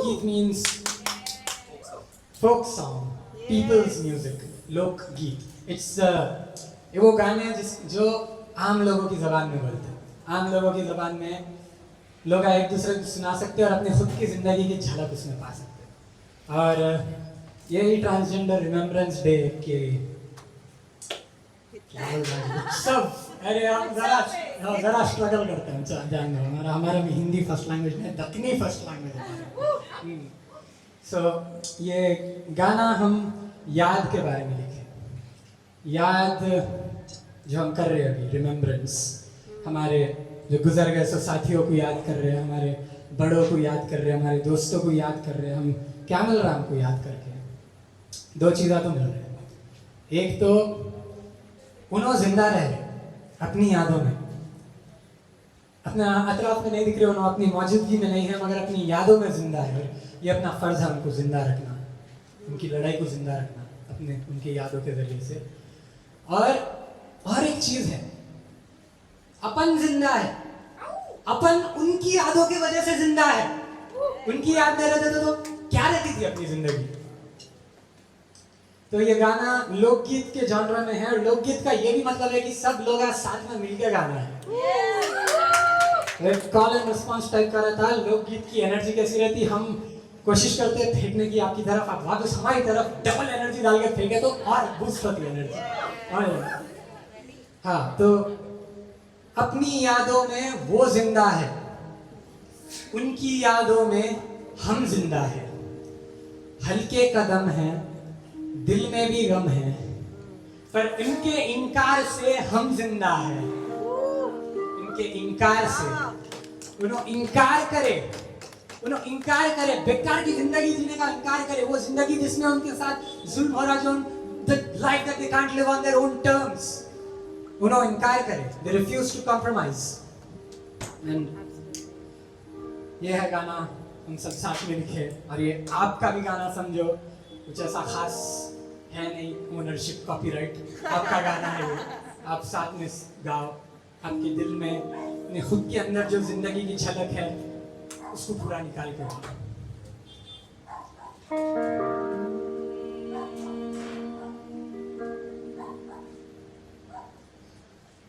लोकगीत means folk song, people's music, लोकगीत। It's ये वो गाने हैं जो आम लोगों की ज़बान में बोलते हैं। आम लोगों की ज़बान में लोग एक दूसरे को सुना सकते हैं और अपने खुद की ज़िंदगी की झलक उसमें पा सकते हैं। और यही ट्रांसजेंडर रिमेम्बरेंस डे के क्या बोल रहा है सब, अरे हम ज़रा स्ट्रगल करते हैं जान रहे हो, हमारा भी हिंदी फर्स्ट लैंग्वेज में, दक्षिणी फर्स्ट लैंग्वेज है। सो ये गाना हम याद के बारे में लिखे, याद जो हम कर रहे हैं अभी, रिमेम्बरेंस, हमारे जो गुजर गए सो साथियों को याद कर रहे हैं, हमारे बड़ों को याद कर रहे हैं, हमारे दोस्तों को याद कर रहे हैं। हम क्या मिल रहा है हमको याद करके? दो चीज़ें तो मिल रही है। एक तो उन्होंने जिंदा रह रहे अपनी यादों में, अपना अतराफ में नहीं दिख रहे, उन्होंने अपनी मौजूदगी में नहीं है मगर अपनी यादों में जिंदा है। ये अपना फर्ज है उनको जिंदा रखना, उनकी लड़ाई को जिंदा रखना अपने उनकी यादों के जरिए से। और एक चीज है, अपन जिंदा है, अपन उनकी यादों की वजह से जिंदा है। उनकी याद नहीं रहते तो क्या रहती थी अपनी जिंदगी? तो ये गाना लोकगीत के जॉनर में है, और लोकगीत का ये भी मतलब है कि सब लोग आज साथ में मिलकर गाना है। कॉल एंड रिस्पॉन्स टाइप का रहता है। लोकगीत की एनर्जी कैसी रहती, हम कोशिश करते हैं फेंकने की आपकी तरफ, आप वापस हमारी तरफ डबल एनर्जी डाल के फेंके तो और बूस्ट होती एनर्जी। और हाँ, तो अपनी यादों में वो जिंदा है, उनकी यादों में हम जिंदा है। हल्के कदम हैं, दिल में भी गम है, पर इनके इनकार से हम जिंदा है। इनके इनकार से, उन्होंने इनकार करे, बेकार की जिंदगी जीने का इनकार करे, वो जिंदगी जिसमें उनके साथ जुल्म हो रहा, जो the life that they can't live on their own terms, उन्होंने इनकार करे, they refuse to compromise। and ये है गाना हम सब साथ में लिखे, और ये आपका भी गाना समझो, कुछ ऐसा खास है नहीं, ओनरशिप कॉपीराइट आपका गाना है ये, आप साथ में गाओ, आपके दिल में अपने खुद के अंदर जो जिंदगी की झलक है उसको पूरा निकाल के।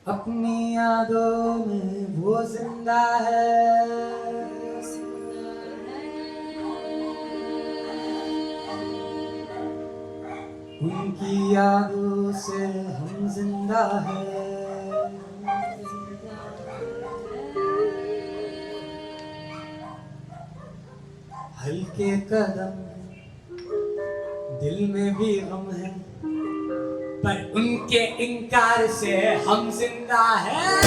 अपनी यादों में वो जिंदा है, उनकी यादों से हम जिंदा है। हल्के कदम, दिल में भी गम है, पर उनके इनकार से हम जिंदा हैं।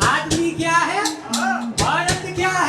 आदमी क्या है, औरत क्या है?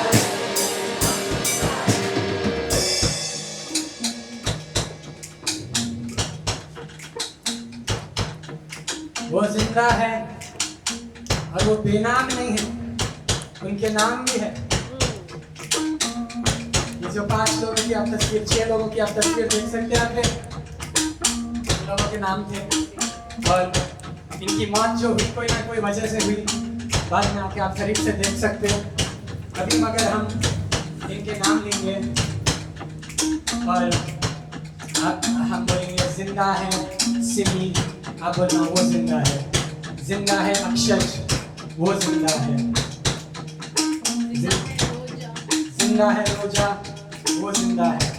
वो जिंदा है और वो बेनाम नहीं है, उनके नाम भी है। ये जो 5 लोगों की आप तस्वीर, 6 लोगों की आप तस्वीर देख सकते हैं, उन लोगों के नाम थे और इनकी मौत जो हुई कोई ना कोई वजह से हुई, बाद में आके आप करीब से देख सकते हो। अभी मगर हम इनके नाम लेंगे और हम बोलेंगे जिंदा है सिमी, आप बोलना वो जिंदा है। जिंदा है अक्षय, वो जिंदा है। जिंदा है रोजा, वो जिंदा है।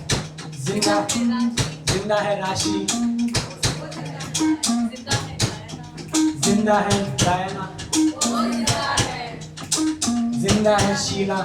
जिंदा जिंदा है राशि, जिंदा है डायना, जिंदा है शीला,